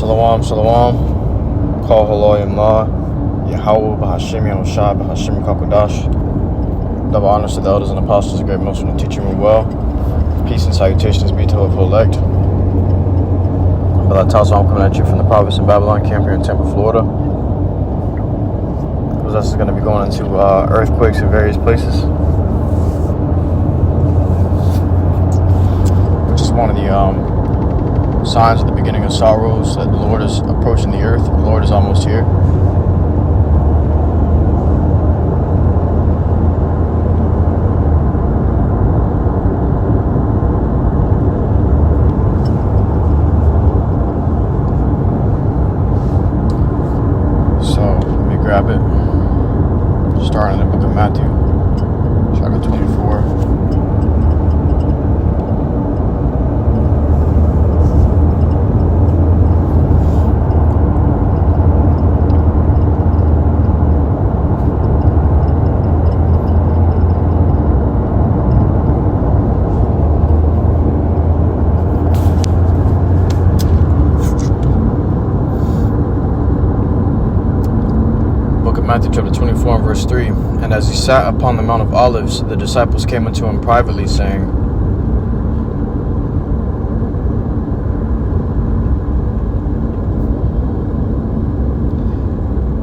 Shalom, shalom. Call HALALYAM YAHAWAH, BAHASHAM, BAHASHAM, QADASH. Double honors to the elders and apostles, great most of teaching me well. Peace and salutations be to the elect. But I'm coming at you from the province of Babylon, camp here in Tampa, Florida. This is going to be going into earthquakes in various places, which is one of the signs of the beginning of sorrows, that the Lord is approaching the earth. The Lord is almost here. So let me grab it. Starting in the book of Matthew, chapter 24. Matthew chapter 24 and verse 3. And as he sat upon the Mount of Olives, the disciples came unto him privately, saying,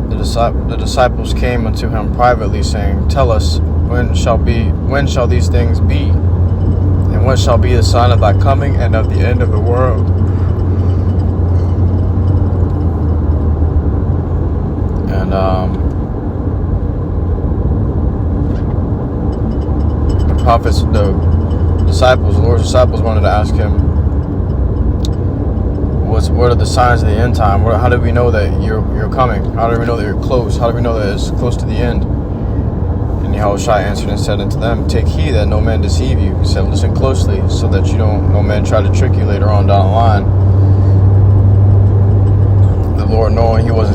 The disciples came unto him privately, saying, Tell us, when shall these things be? And what shall be the sign of thy coming and of the end of the world? And the Lord's disciples wanted to ask him, what are the signs of the end time? How do we know that you're coming? How do we know that you're close? How do we know that it's close to the end? And YAHAWASHI answered and said unto them, Take heed that no man deceive you. He said, Listen closely, so that no man try to trick you later on down the line. The Lord knowing he wasn't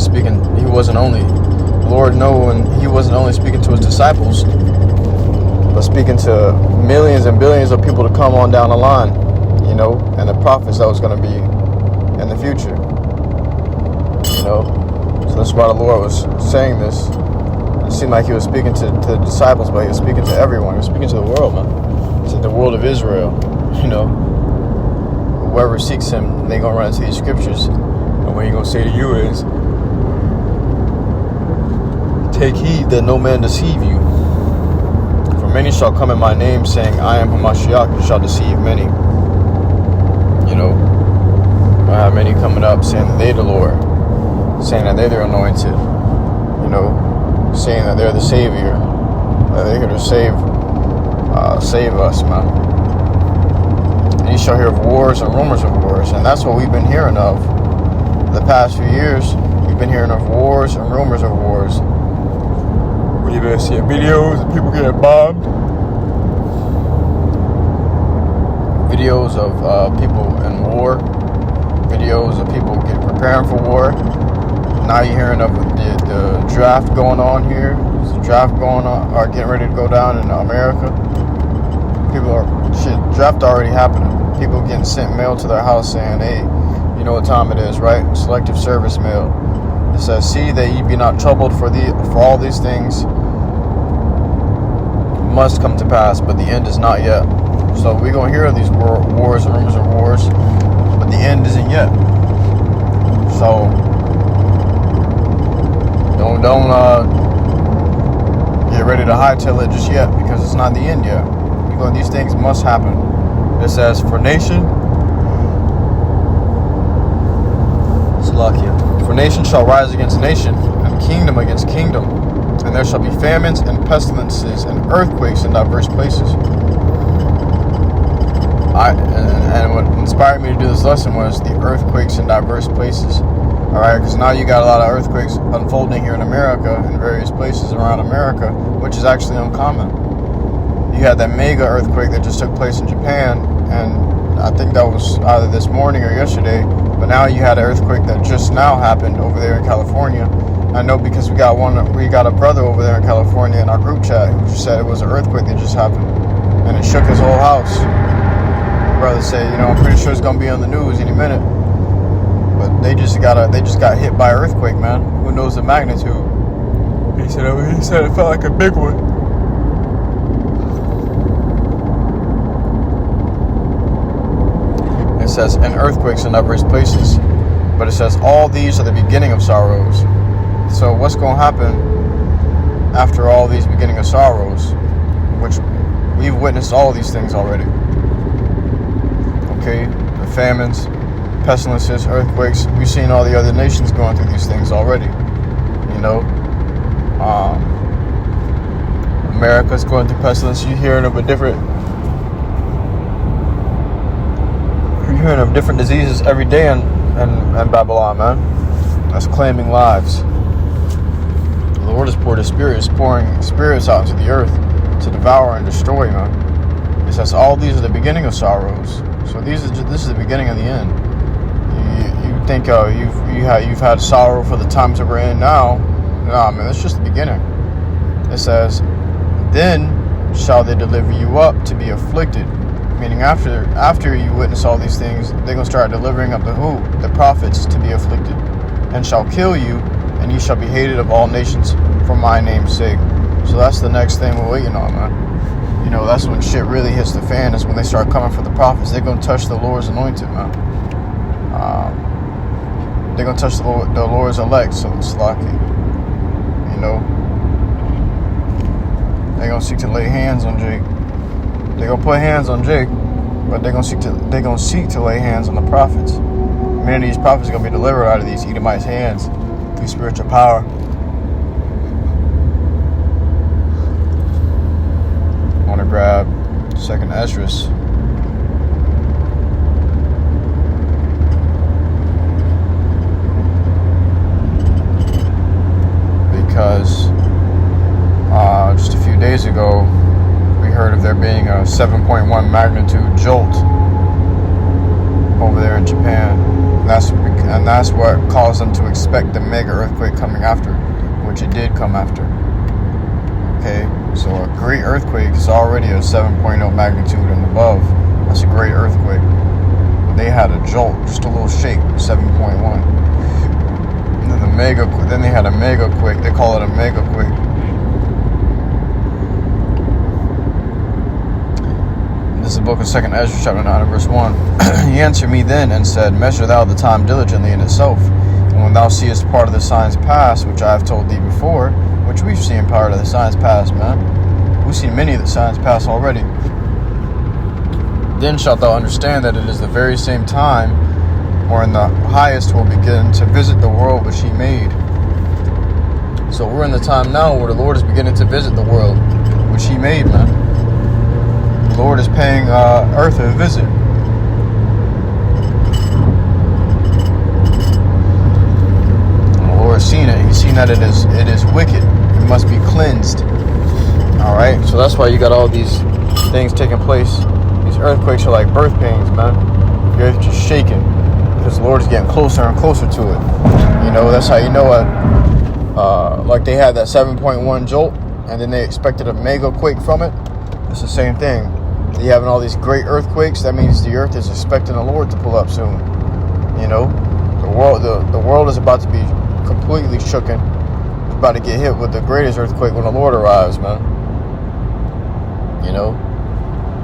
only speaking to his disciples, but speaking to millions and billions of people to come on down the line, and the prophets that was going to be in the future, So that's why the Lord was saying this. It seemed like he was speaking to the disciples, but he was speaking to everyone. He was speaking to the world, man. To the world of Israel, Whoever seeks him, they going to run into these scriptures. And what he going to say to you is, Take heed that no man deceive you. For many shall come in my name, saying, I am Hamashiach, and shall deceive many. I have many coming up saying that they're the Lord, saying that they're the anointed, saying that they're the Savior, that they're here to save us, man. And you shall hear of wars and rumors of wars, and that's what we've been hearing of the past few years. We've been hearing of wars and rumors of wars. We've been seeing videos of people getting bombed, videos of people in war, videos of people preparing for war. Now you're hearing of the draft going on here. There's a draft going on, or getting ready to go down in America. Draft already happening. People getting sent mail to their house saying, hey, you know what time it is, right? Selective service mail. It says, see that ye be not troubled, for all these things must come to pass, but the end is not yet. So we're going to hear of these wars and rumors of wars, but the end isn't yet. So don't get ready to hightail it just yet, because it's not the end yet. These things must happen. It says, for nation shall rise against nation, and kingdom against kingdom, and there shall be famines and pestilences and earthquakes in diverse places. And what inspired me to do this lesson was the earthquakes in diverse places. Alright, because now you got a lot of earthquakes unfolding here in America, in various places around America, which is actually uncommon. You had that mega earthquake that just took place in Japan, and I think that was either this morning or yesterday, but now you had an earthquake that just now happened over there in California. I know because we got a brother over there in California in our group chat who just said it was an earthquake that just happened, and it shook his whole house. My brother said, I'm pretty sure it's going to be on the news any minute. But they just got hit by an earthquake, man. Who knows the magnitude? He said it felt like a big one. It says, and earthquakes in diverse places. But it says, all these are the beginning of sorrows. So what's going to happen after all these beginning of sorrows? Which we've witnessed all these things already. Okay, the famines, pestilences, earthquakes. We've seen all the other nations going through these things already. You know, America's going through pestilence. You're hearing of different diseases every day in Babylon, man. That's claiming lives. The Lord has poured His Spirit, is pouring spirits out into the earth to devour and destroy, man. It says all these are the beginning of sorrows. So this is the beginning of the end. You think you've had sorrow for the times that we're in now? Nah, man, that's just the beginning. It says, then shall they deliver you up to be afflicted. Meaning after you witness all these things, they're going to start delivering up the prophets to be afflicted, and shall kill you, and you shall be hated of all nations for my name's sake. So that's the next thing we're waiting on, man. You know, that's when shit really hits the fan, is when they start coming for the prophets. They're going to touch the Lord's anointed, man. They're going to touch the Lord's elect, so it's lucky. You know, they're going to seek to lay hands on Jake. They're going to put hands on Jake, but they're going to seek to lay hands on the prophets. Many of these prophets are going to be delivered out of these Edomites' hands through spiritual power. I want to grab 2nd Esdras. Because just a few days ago, we heard of there being a 7.1 magnitude jolt over there in Japan. And that's what caused them to expect the mega earthquake coming after, which it did come after. Okay, so a great earthquake is already a 7.0 magnitude and above. That's a great earthquake. They had a jolt, just a little shake, 7.1. And then they had a mega quake. They call it a mega quake. This is the book of 2nd Ezra, chapter 9, verse 1. He answered me then and said, measure thou the time diligently in itself. And when thou seest part of the signs past, which I have told thee before, which we've seen part of the signs past, man. We've seen many of the signs past already. Then shalt thou understand that it is the very same time wherein the highest will begin to visit the world which He made. So we're in the time now where the Lord is beginning to visit the world which He made, man. The Lord is paying earth a visit. And the Lord has seen it. He's seen that it is wicked. It must be cleansed. Alright, so that's why you got all these things taking place. These earthquakes are like birth pains, man. The earth just shaking, because the Lord is getting closer and closer to it. You know, that's how you know it. Like they had that 7.1 jolt, and then they expected a mega quake from it. It's the same thing. You having all these great earthquakes, that means the earth is expecting the Lord to pull up soon. You know, the world is about to be completely shooken. It's about to get hit with the greatest earthquake when the Lord arrives, man. You know,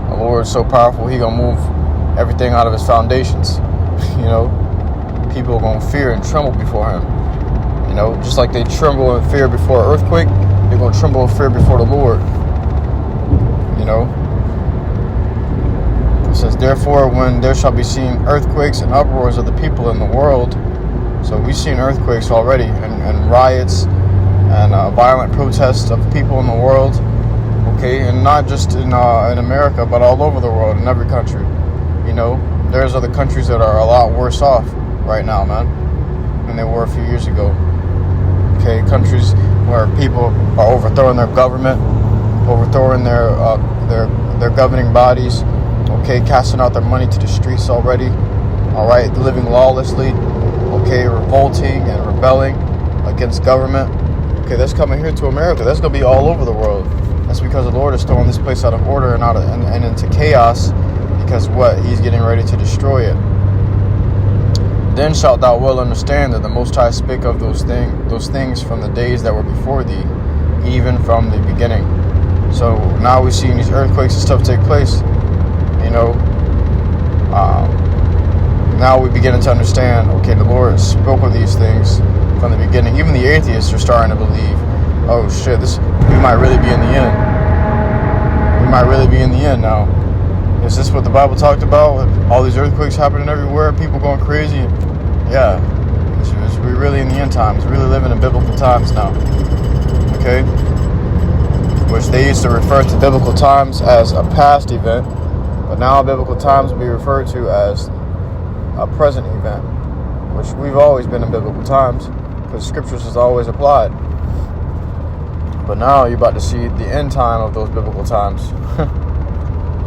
the Lord is so powerful, He gonna move everything out of His foundations. You know, people are gonna fear and tremble before Him. You know, just like they tremble and fear before an earthquake, they're gonna tremble and fear before the Lord. You know, it says, therefore, when there shall be seen earthquakes and uproars of the people in the world. So we've seen earthquakes already, and riots and violent protests of people in the world. Okay, and not just in America, but all over the world, in every country. You know, there's other countries that are a lot worse off right now, man, than they were a few years ago. Okay, countries where people are overthrowing their government, overthrowing their governing bodies. Okay, casting out their money to the streets already. All right, living lawlessly. Okay, revolting and rebelling against government. Okay, that's coming here to America. That's gonna be all over the world. That's because the Lord is throwing this place out of order and into chaos, because what? He's getting ready to destroy it. then shalt thou well understand that the Most High spake of those things from the days that were before thee, even from the beginning. So now we're seeing these earthquakes and stuff take place. Now we're beginning to understand, okay, the Lord spoke of these things from the beginning. Even the atheists are starting to believe, oh shit, we might really be in the end. We might really be in the end now. Is this what the Bible talked about? With all these earthquakes happening everywhere, people going crazy? Yeah. We're really in the end times. We're really living in biblical times now. Okay? Which they used to refer to biblical times as a past event, but now biblical times will be referred to as a present event, which we've always been in biblical times because scriptures is always applied. But now you're about to see the end time of those biblical times.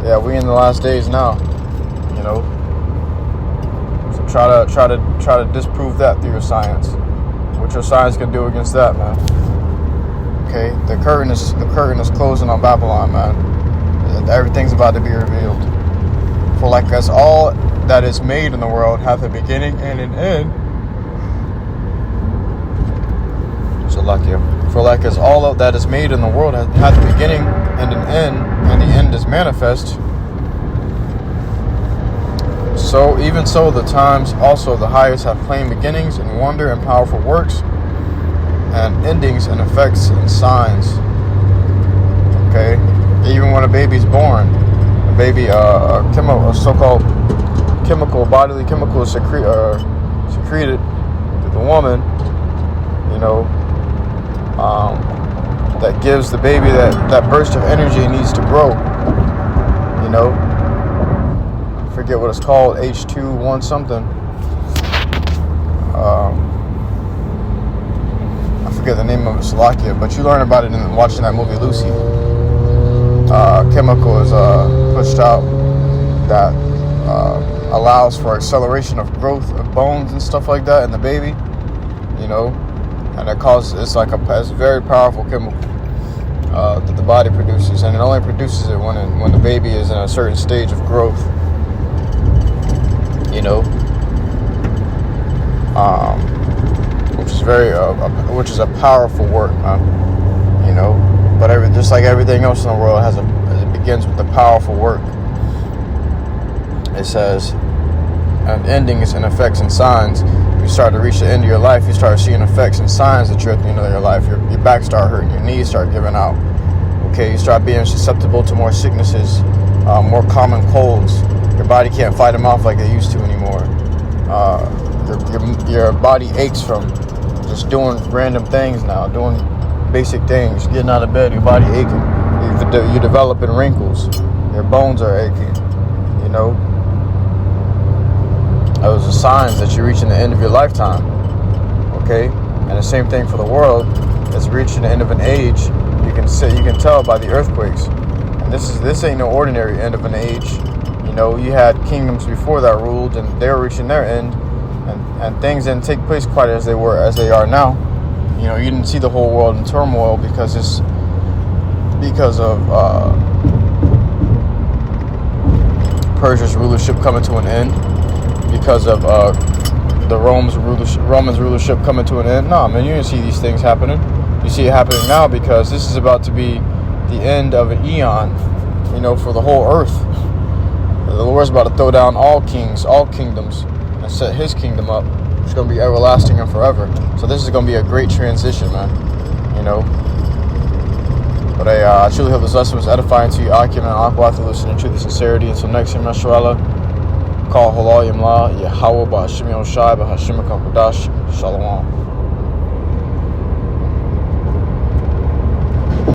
Yeah, we in the last days now. So try to disprove that through your science. What your science can do against that, man? Okay, the curtain is closing on Babylon, man. Everything's about to be revealed. For like as all that is made in the world hath a beginning and an end. So for like as all that is made in the world hath a beginning and an end, and the end is manifest, so even so the times also of the highest have plain beginnings and wonder and powerful works, and endings and effects and signs. Okay, even when a baby's born, a baby, a so-called bodily chemical is secreted to the woman, that gives the baby that burst of energy it needs to grow. I forget what it's called, H2 something. I forget the name of it, Slovakia, but you learn about it in watching that movie Lucy. Chemical is pushed out that allows for acceleration of growth of bones and stuff like that in the baby, and it's a very powerful chemical that the body produces, and it only produces it when the baby is in a certain stage of growth, which is a powerful work, but just like everything else in the world it begins with the powerful work. It says, and endings and effects and signs. You start to reach the end of your life, you start seeing effects and signs that you're at the end of your life. Your back start hurting, your knees start giving out. Okay, you start being susceptible to more sicknesses, more common colds. Your body can't fight them off like they used to anymore. Your body aches from just doing random things now, doing basic things, getting out of bed, your body aching. You're developing wrinkles. Your bones are aching, Those are signs that you're reaching the end of your lifetime. Okay? And the same thing for the world. It's reaching the end of an age. You can tell by the earthquakes. And this ain't no ordinary end of an age. You had kingdoms before that ruled, and they were reaching their end, and things didn't take place quite as they are now. You didn't see the whole world in turmoil because of Persia's rulership coming to an end, because of the Romans rulership coming to an end. No, man, you didn't see these things happening. You see it happening now because this is about to be the end of an eon, for the whole earth. The Lord's about to throw down all kings, all kingdoms, and set his kingdom up. It's going to be everlasting and forever. So this is going to be a great transition, man. But I truly hope this lesson was edifying to you. Akim and Aqua, to listen in truth and sincerity. Until next time, Nasrallah. Call HALALYAM, YAHAWAH, BAHASHAM, QADASH. Shalom.